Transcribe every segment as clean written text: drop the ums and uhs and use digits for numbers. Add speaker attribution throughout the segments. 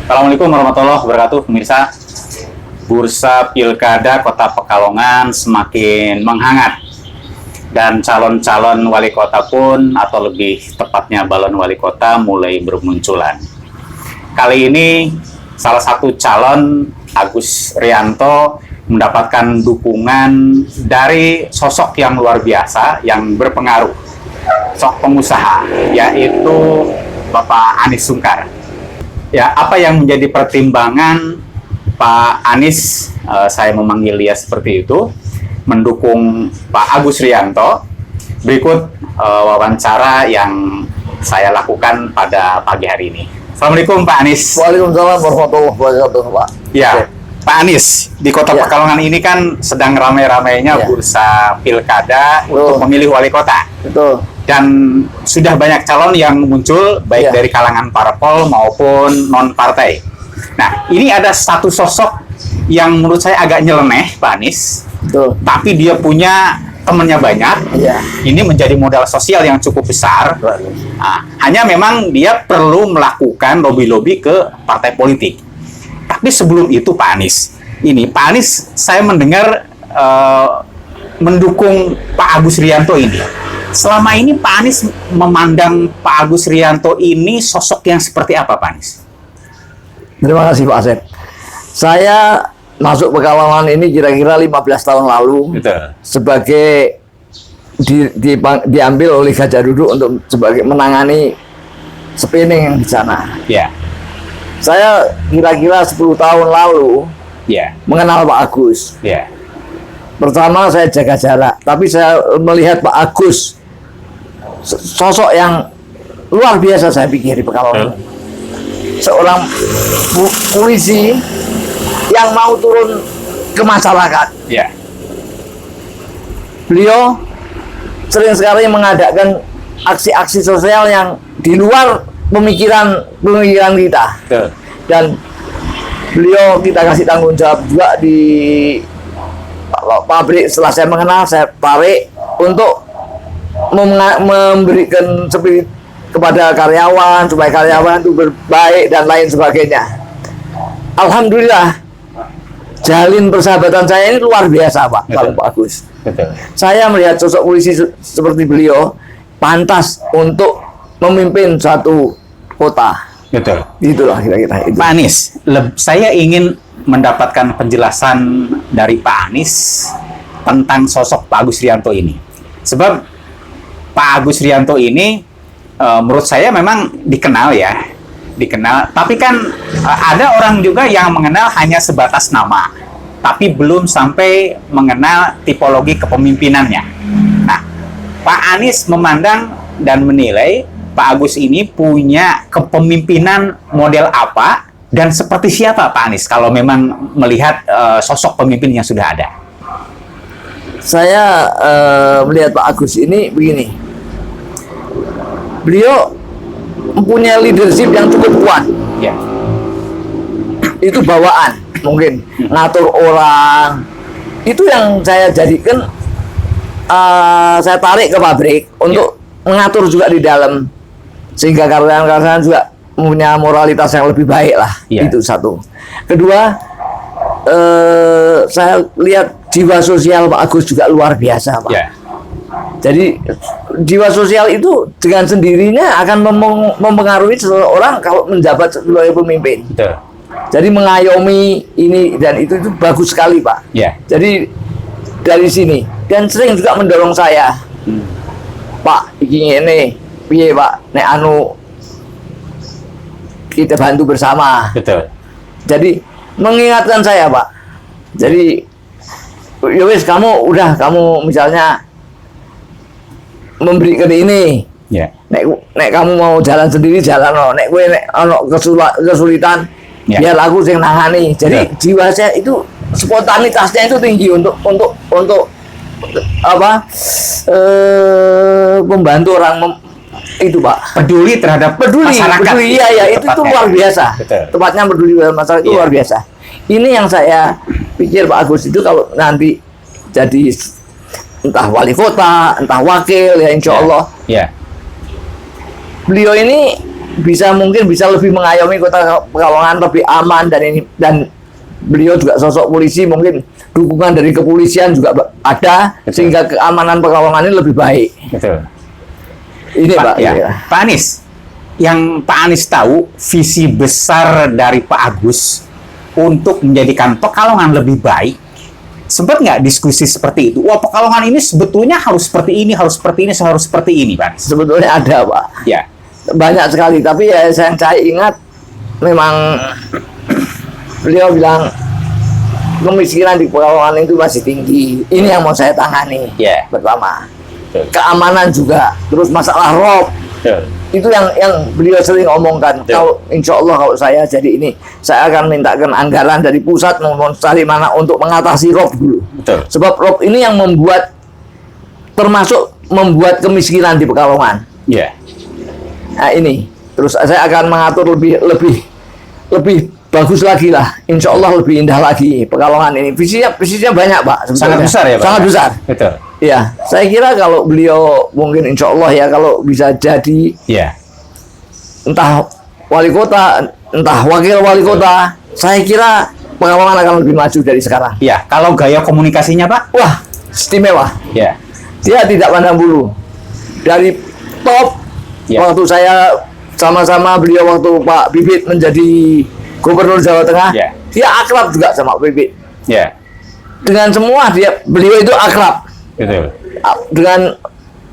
Speaker 1: Assalamualaikum warahmatullahi wabarakatuh, pemirsa. Bursa Pilkada Kota Pekalongan semakin menghangat dan calon-calon wali kota pun, atau lebih tepatnya balon wali kota, mulai bermunculan. Kali ini salah satu calon, Agus Rianto, mendapatkan dukungan dari sosok yang luar biasa yang berpengaruh, sosok pengusaha, yaitu Bapak Anies Sungkar. Ya, apa yang menjadi pertimbangan Pak Anies, saya memanggil dia seperti itu, mendukung Pak Agus Rianto? Berikut wawancara yang saya lakukan pada pagi hari ini. Assalamualaikum Pak Anies.
Speaker 2: Waalaikumsalam warahmatullahi wabarakatuh, Pak.
Speaker 1: Ya,
Speaker 2: Oke.
Speaker 1: Pak Anies, di Kota Pekalongan ini kan sedang ramai-ramainya bursa pilkada untuk memilih wali kota.
Speaker 2: Betul.
Speaker 1: Dan sudah banyak calon yang muncul, baik dari kalangan parpol maupun non-partai. Nah, ini ada satu sosok yang menurut saya agak nyeleneh, Pak Anies.
Speaker 2: Betul.
Speaker 1: Tapi dia punya temannya banyak.
Speaker 2: Iya.
Speaker 1: Ini menjadi modal sosial yang cukup besar. Nah, hanya memang dia perlu melakukan lobby-lobby ke partai politik. Tapi sebelum itu, Pak Anies, Pak Anies, saya mendengar mendukung Pak Agus Rianto ini. Selama ini Pak Anies memandang Pak Agus Rianto ini sosok yang seperti apa, Pak Anies?
Speaker 2: Terima kasih, Pak Asep. Saya masuk Pekalongan ini kira-kira 15 tahun lalu.
Speaker 1: Betul.
Speaker 2: Sebagai diambil oleh Gajah Duduk untuk sebagai menangani spinning di sana.
Speaker 1: Ya.
Speaker 2: Saya kira-kira 10 tahun lalu mengenal Pak Agus. Pertama saya jaga jarak, tapi saya melihat Pak Agus sosok yang luar biasa, saya pikir, di Pekalongan. Seorang polisi yang mau turun ke masyarakat. Beliau sering sekali mengadakan aksi-aksi sosial yang di luar pemikiran kita. Dan beliau kita kasih tanggung jawab juga di pabrik. Setelah saya mengenal, saya tarik untuk memberikan spirit kepada karyawan, supaya karyawan itu berbaik dan lain sebagainya. Alhamdulillah, jalin persahabatan saya ini luar biasa, Pak. Kalau Pak Agus, saya melihat sosok polisi seperti beliau pantas untuk memimpin suatu kota. Itulah kira-kira itu.
Speaker 1: Pak Anies, saya ingin mendapatkan penjelasan dari Pak Anies tentang sosok Pak Agus Rianto ini. Sebab Pak Agus Rianto ini menurut saya memang dikenal. Tapi kan ada orang juga yang mengenal hanya sebatas nama, tapi belum sampai mengenal tipologi kepemimpinannya. Nah, Pak Anies memandang dan menilai Pak Agus ini punya kepemimpinan model apa dan seperti siapa, Pak Anies, kalau memang melihat sosok pemimpin yang sudah ada?
Speaker 2: Saya melihat Pak Agus ini begini. Beliau mempunyai leadership yang cukup kuat. Itu bawaan, mungkin ngatur orang. Itu yang saya jadikan, saya tarik ke pabrik untuk mengatur juga di dalam, sehingga karyawan-karyawan juga punya moralitas yang lebih baik lah. Itu satu. Kedua, saya lihat jiwa sosial Pak Agus juga luar biasa, Pak. Jadi jiwa sosial itu dengan sendirinya akan mempengaruhi seseorang kalau menjabat sebagai pemimpin. Jadi mengayomi ini dan itu bagus sekali, Pak. Jadi dari sini, dan sering juga mendorong saya, Pak, ini piye, Pak, nek anu kita bantu bersama. Jadi mengingatkan saya, Pak. Jadi ya wis, kamu misalnya memberikan ini. Nek kamu mau jalan sendiri, jalan no. Nek kesulitan, biar aku yang nangani. Jadi jiwa saya itu, spontanitasnya itu tinggi untuk membantu orang itu, Pak.
Speaker 1: Peduli terhadap masyarakat.
Speaker 2: Peduli, itu luar biasa. Tepatnya peduli terhadap masyarakat itu luar biasa. Ini yang saya pikir Pak Agus itu kalau nanti jadi entah wali kota, entah wakil, ya insya Allah. Beliau ini mungkin bisa lebih mengayomi kota Pekalongan lebih aman dan beliau juga sosok polisi, mungkin dukungan dari kepolisian juga ada.
Speaker 1: Betul.
Speaker 2: Sehingga keamanan Pekalongan ini lebih baik.
Speaker 1: Betul.
Speaker 2: Ini Pak.
Speaker 1: Ya.
Speaker 2: Ya.
Speaker 1: Pak Anies, yang Pak Anies tahu visi besar dari Pak Agus untuk menjadikan Pekalongan lebih baik, sempat nggak diskusi seperti itu? Wah, Pekalongan ini sebetulnya harus seperti ini, harus seperti ini, harus seperti ini, Pak Anies.
Speaker 2: Sebetulnya ada Pak.
Speaker 1: Ya,
Speaker 2: Banyak sekali, tapi ya saya ingat memang beliau bilang kemiskinan di Pekalongan itu masih tinggi. Ini yang mau saya tangani.
Speaker 1: Ya.
Speaker 2: Pertama,
Speaker 1: Betul.
Speaker 2: keamanan juga, terus masalah rob.
Speaker 1: Betul.
Speaker 2: Itu yang beliau sering omongkan.
Speaker 1: Betul.
Speaker 2: Kalau insya Allah kalau saya jadi ini, saya akan mintakan anggaran dari pusat maupun dari mana untuk mengatasi rob dulu.
Speaker 1: Betul.
Speaker 2: Sebab rob ini yang termasuk membuat kemiskinan di Pekalongan.
Speaker 1: Ya.
Speaker 2: Nah ini, terus saya akan mengatur lebih bagus lagi lah. Insya Allah lebih indah lagi Pekalongan ini. Visinya banyak Pak. Sebetulnya.
Speaker 1: Sangat besar ya, Pak?
Speaker 2: Sangat besar.
Speaker 1: Betul.
Speaker 2: Ya, saya kira kalau beliau mungkin insya Allah ya kalau bisa jadi
Speaker 1: Ya.
Speaker 2: entah wali kota, entah wakil wali kota, saya kira Pekalongan akan lebih maju dari sekarang.
Speaker 1: Ya, kalau gaya komunikasinya, Pak?
Speaker 2: Wah, istimewa.
Speaker 1: Ya.
Speaker 2: Dia tidak pandang bulu. Dari top,
Speaker 1: Ya.
Speaker 2: waktu saya sama-sama beliau waktu Pak Bibit menjadi Gubernur Jawa Tengah,
Speaker 1: Ya.
Speaker 2: dia akrab juga sama Pak Bibit.
Speaker 1: Ya.
Speaker 2: Dengan semua beliau itu akrab.
Speaker 1: Betul.
Speaker 2: Dengan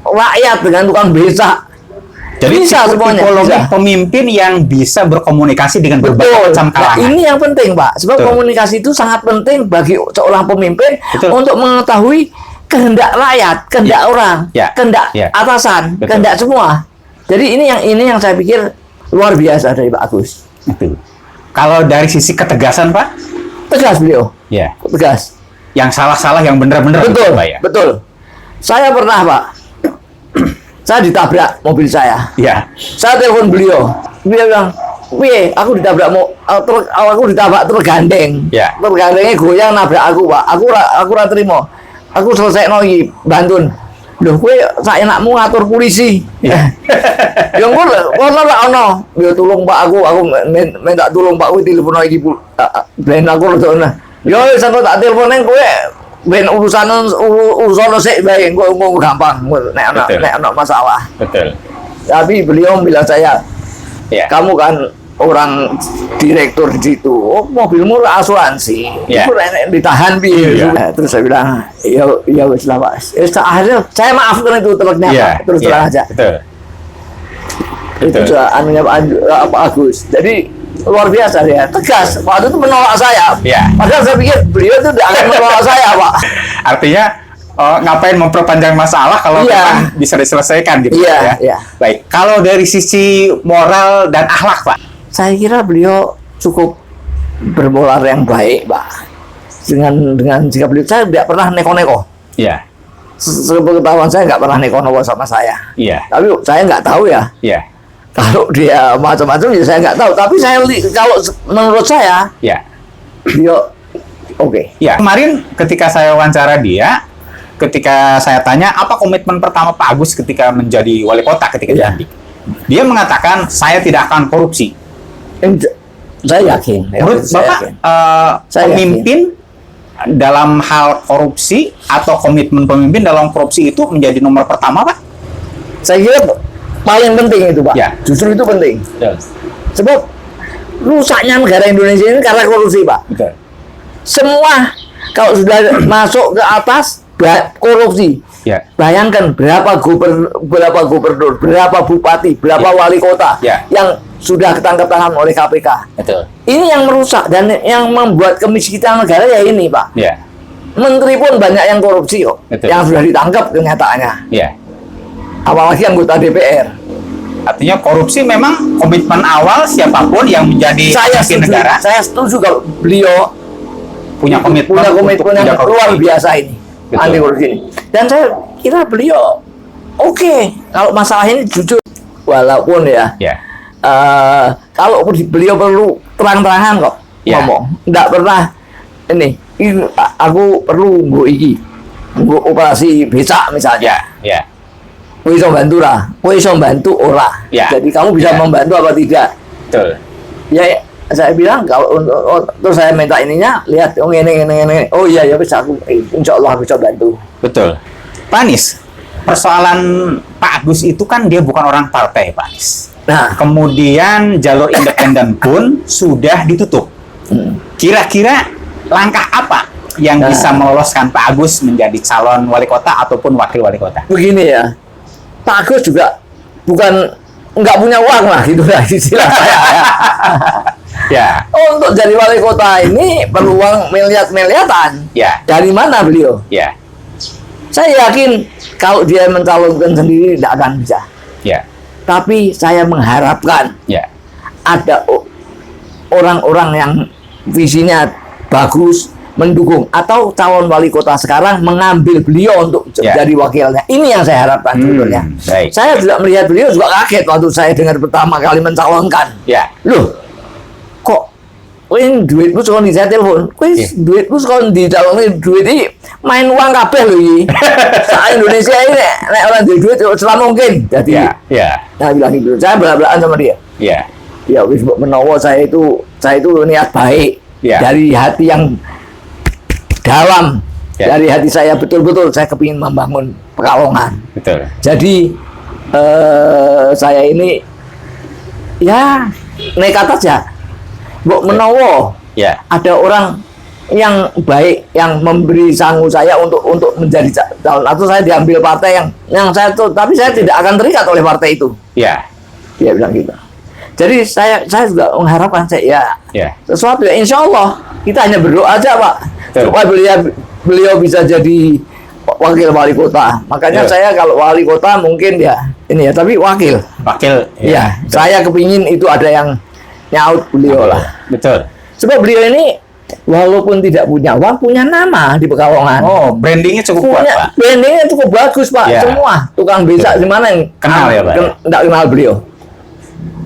Speaker 2: rakyat, dengan tukang beca.
Speaker 1: Jadi
Speaker 2: Bisa semuanya,
Speaker 1: tipologi
Speaker 2: bisa.
Speaker 1: pemimpin yang bisa berkomunikasi dengan berbagai macam
Speaker 2: Nah,
Speaker 1: kalangan.
Speaker 2: ini yang penting, Pak. Sebab
Speaker 1: Betul.
Speaker 2: komunikasi itu sangat penting bagi seorang pemimpin
Speaker 1: Betul.
Speaker 2: untuk mengetahui kehendak rakyat, kehendak orang,
Speaker 1: Ya.
Speaker 2: kehendak
Speaker 1: Ya.
Speaker 2: atasan,
Speaker 1: Betul.
Speaker 2: kehendak semua. Jadi ini yang saya pikir luar biasa dari Pak Agus.
Speaker 1: Betul. Kalau dari sisi ketegasan, Pak?
Speaker 2: Tegas beliau,
Speaker 1: Ya.
Speaker 2: tegas.
Speaker 1: Yang salah-salah, yang benar-benar,
Speaker 2: Betul,
Speaker 1: Pak, ya?
Speaker 2: betul. Saya pernah, Pak. Saya ditabrak mobil saya.
Speaker 1: Ya.
Speaker 2: Saya telepon beliau. Beliau bilang, "Piye, aku ditabrak aku ditabrak tergandeng.
Speaker 1: Ya.
Speaker 2: Tergandengnya goyang nabrak aku, Pak. Aku ora trimo. Aku selesaino iki bantun. Loh, kowe sak enakmu ngatur polisi."
Speaker 1: Ya.
Speaker 2: Ya ngono lah ono. Yo tulung Pak aku minta tulung Pak kowe telepon iki ben aku rada. Yo wis aku tak telepon nang kowe ben urusan sik bae engko gampang nek
Speaker 1: Betul.
Speaker 2: ana masalah.
Speaker 1: Betul.
Speaker 2: Tapi beliau bilang saya,
Speaker 1: Ya.
Speaker 2: kamu kan orang direktur di situ, oh, mobilmu asuransi,
Speaker 1: Ya.
Speaker 2: itu ditahan piye?
Speaker 1: Iya.
Speaker 2: Terus saya bilang, iya wis lah Pak. Akhirnya saya maafkan itu truknya
Speaker 1: Iya.
Speaker 2: Pak, terus terang aja.
Speaker 1: Betul.
Speaker 2: Itu
Speaker 1: Betul.
Speaker 2: anunya Pak Agus. Jadi luar biasa dia, tegas. Waktu itu menolak saya.
Speaker 1: Iya.
Speaker 2: Padahal saya pikir beliau itu tidak akan menolak saya Pak.
Speaker 1: Artinya ngapain memperpanjang masalah kalau
Speaker 2: Iya.
Speaker 1: memang bisa diselesaikan gitu
Speaker 2: Iya,
Speaker 1: ya.
Speaker 2: iya.
Speaker 1: Baik, kalau dari sisi moral dan akhlak, Pak.
Speaker 2: Saya kira beliau cukup bermoral yang baik, Pak. Dengan sikap beliau, saya tidak pernah neko-neko.
Speaker 1: Iya.
Speaker 2: Sepengetahuan saya nggak pernah neko-neko sama saya.
Speaker 1: Iya.
Speaker 2: Tapi saya nggak tahu ya.
Speaker 1: Iya.
Speaker 2: Kalau dia macam-macam ya saya nggak tahu. Tapi kalau menurut saya
Speaker 1: Iya.
Speaker 2: beliau oke.
Speaker 1: Ya, kemarin ketika saya wawancara dia, ketika saya tanya apa komitmen pertama Pak Agus ketika menjadi wali kota ketika
Speaker 2: Iya.
Speaker 1: dilantik, dia mengatakan saya tidak akan korupsi.
Speaker 2: Saya yakin.
Speaker 1: Menurut
Speaker 2: saya
Speaker 1: Bapak,
Speaker 2: yakin.
Speaker 1: eh, pemimpin dalam hal korupsi atau komitmen pemimpin dalam korupsi itu menjadi nomor pertama, Pak?
Speaker 2: Saya kira paling penting itu, Pak.
Speaker 1: Ya.
Speaker 2: Justru itu penting.
Speaker 1: Betul.
Speaker 2: Sebab rusaknya negara Indonesia ini karena korupsi, Pak.
Speaker 1: Betul.
Speaker 2: Semua kalau sudah masuk ke atas korupsi.
Speaker 1: Ya.
Speaker 2: Bayangkan berapa gubernur, berapa bupati, berapa
Speaker 1: Ya.
Speaker 2: wali kota
Speaker 1: Ya.
Speaker 2: yang sudah ketangkep tangan oleh KPK.
Speaker 1: Betul.
Speaker 2: Ini yang merusak dan yang membuat kemiskinan negara ya ini, Pak.
Speaker 1: Ya.
Speaker 2: Menteri pun banyak yang korupsi kok,
Speaker 1: Betul.
Speaker 2: yang sudah ditangkap kenyataannya.
Speaker 1: Ya.
Speaker 2: Apalagi anggota DPR.
Speaker 1: Artinya korupsi memang komitmen awal siapapun yang menjadi pemimpin negara
Speaker 2: Saya setuju kalau beliau
Speaker 1: punya komitmen
Speaker 2: punya
Speaker 1: untuk
Speaker 2: komitmen yang
Speaker 1: tidak korupsi.
Speaker 2: luar biasa ini,
Speaker 1: Betul.
Speaker 2: anti korupsi ini. Dan saya kira beliau oke kalau masalah ini jujur, walaupun ya.
Speaker 1: Ya.
Speaker 2: Kalau beliau perlu terang-terangan kok
Speaker 1: Ya.
Speaker 2: ngomong, nggak pernah ini aku perlu nggo iki, nggo operasi becak misalnya.
Speaker 1: Ya. Ya.
Speaker 2: kowe iso bantu ra, kowe iso bantu ora.
Speaker 1: Ya.
Speaker 2: Jadi kamu bisa
Speaker 1: Ya.
Speaker 2: membantu apa tidak?
Speaker 1: Betul.
Speaker 2: Ya, saya bilang kalau terus saya minta ininya, lihat ini. Oh iya ya bisa aku insya Allah bisa bantu.
Speaker 1: Betul. Pak Anies, persoalan Pak Agus itu kan dia bukan orang partai, Pak Anies.
Speaker 2: Nah,
Speaker 1: Kemudian jalur independen pun sudah ditutup. Kira-kira langkah apa yang
Speaker 2: Nah.
Speaker 1: bisa meloloskan Pak Agus menjadi calon wali kota ataupun wakil wali kota?
Speaker 2: begini ya, Pak Agus juga bukan nggak punya uang lah gitu lah istilah saya.
Speaker 1: Ya,
Speaker 2: Untuk jadi wali kota ini perlu uang miliar-miliaran.
Speaker 1: ya,
Speaker 2: Dari mana beliau?
Speaker 1: ya,
Speaker 2: Saya yakin kalau dia mencalonkan sendiri tidak akan bisa.
Speaker 1: ya,
Speaker 2: Tapi saya mengharapkan
Speaker 1: ya,
Speaker 2: ada orang-orang yang visinya bagus mendukung atau calon wali kota sekarang mengambil beliau untuk
Speaker 1: Ya.
Speaker 2: jadi wakilnya. Ini yang saya harapkan sebetulnya.
Speaker 1: baik.
Speaker 2: Saya juga melihat beliau juga kaget waktu saya dengar pertama kali mencalonkan.
Speaker 1: ya,
Speaker 2: Loh, kok kowe duitmu sekolah di saya telepon, kowe
Speaker 1: Iya.
Speaker 2: duitmu sekolah di calonnya duit ini main uang kabeh lho iki. Saat Indonesia ini nek orang duit duit selama mungkin. Jadi
Speaker 1: ya, ya,
Speaker 2: nah bilang gitu. Saya belak-belakan sama dia.
Speaker 1: ya,
Speaker 2: Ya wis mbok menawa saya itu niat baik
Speaker 1: Ya.
Speaker 2: dari hati yang dalam,
Speaker 1: Ya.
Speaker 2: dari hati saya betul-betul saya kepingin membangun Pekalongan.
Speaker 1: betul.
Speaker 2: Jadi saya ini ya nekat aja. Mbok menawa
Speaker 1: Ya,
Speaker 2: ada orang yang baik yang memberi sangu saya untuk menjadi calon atau saya diambil partai yang saya tuh, tapi saya tidak akan terikat oleh partai itu.
Speaker 1: ya,
Speaker 2: Dia bilang gitu. Jadi saya juga mengharapkan
Speaker 1: ya,
Speaker 2: sesuatu ya, insya Allah kita hanya berdoa aja Pak
Speaker 1: Betul.
Speaker 2: supaya beliau bisa jadi wakil wali kota. Makanya
Speaker 1: Betul.
Speaker 2: saya kalau wali kota mungkin ya ini ya, tapi wakil.
Speaker 1: wakil.
Speaker 2: Ya, saya kepingin itu ada yang nyaut beliau lah.
Speaker 1: Betul.
Speaker 2: Sebab beliau ini walaupun tidak punya uang, punya nama di Pekalongan.
Speaker 1: Oh, brandingnya cukup kuat,
Speaker 2: Punya
Speaker 1: Pak.
Speaker 2: brandingnya cukup bagus Pak.
Speaker 1: Ya.
Speaker 2: Semua tukang beca di mana yang
Speaker 1: Kenal ya, Pak?
Speaker 2: Tidak kenal beliau.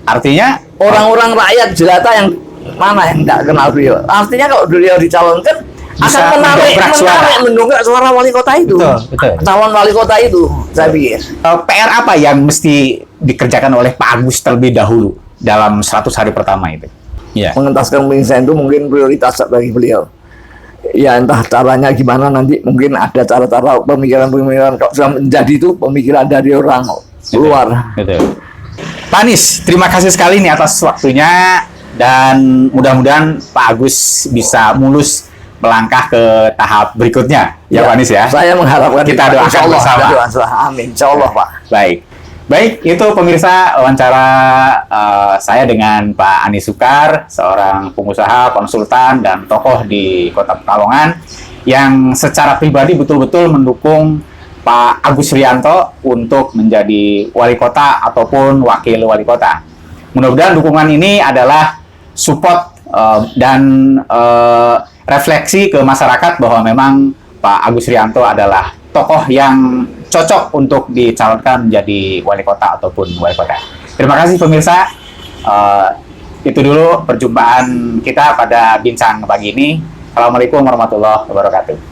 Speaker 1: Artinya
Speaker 2: Orang-orang rakyat jelata yang mana yang tidak kenal beliau. Artinya kalau beliau dicalonkan
Speaker 1: Bisa
Speaker 2: akan mendongkrak suara wali kota itu.
Speaker 1: Betul, betul.
Speaker 2: Calon wali kota itu, saya pikir.
Speaker 1: PR apa yang mesti dikerjakan oleh Pak Agus terlebih dahulu dalam 100 hari pertama itu? Ya,
Speaker 2: Mengentaskan pengisian itu mungkin prioritas bagi beliau. Ya entah caranya gimana nanti, mungkin ada cara-cara pemikiran-pemikiran kalau sudah menjadi itu pemikiran dari orang luar.
Speaker 1: betul. Pak Anies, terima kasih sekali nih atas waktunya dan mudah-mudahan Pak Agus bisa mulus melangkah ke tahap berikutnya. Ya, Pak Anies ya.
Speaker 2: Saya mengharapkan
Speaker 1: Kita
Speaker 2: itu.
Speaker 1: doakan
Speaker 2: Insya Allah,
Speaker 1: bersama.
Speaker 2: kita doakan. Amin. Insya Allah Pak.
Speaker 1: Baik. Baik, itu pemirsa wawancara saya dengan Pak Anies Sukar, seorang pengusaha, konsultan, dan tokoh di Kota Pekalongan yang secara pribadi betul-betul mendukung Pak Agus Rianto untuk menjadi wali kota ataupun wakil wali kota. Mudah-mudahan dukungan ini adalah support dan refleksi ke masyarakat bahwa memang Pak Agus Rianto adalah tokoh yang cocok untuk dicalonkan menjadi wali kota ataupun wali kota. Terima kasih pemirsa. Itu dulu perjumpaan kita pada bincang pagi ini. Assalamualaikum warahmatullahi wabarakatuh.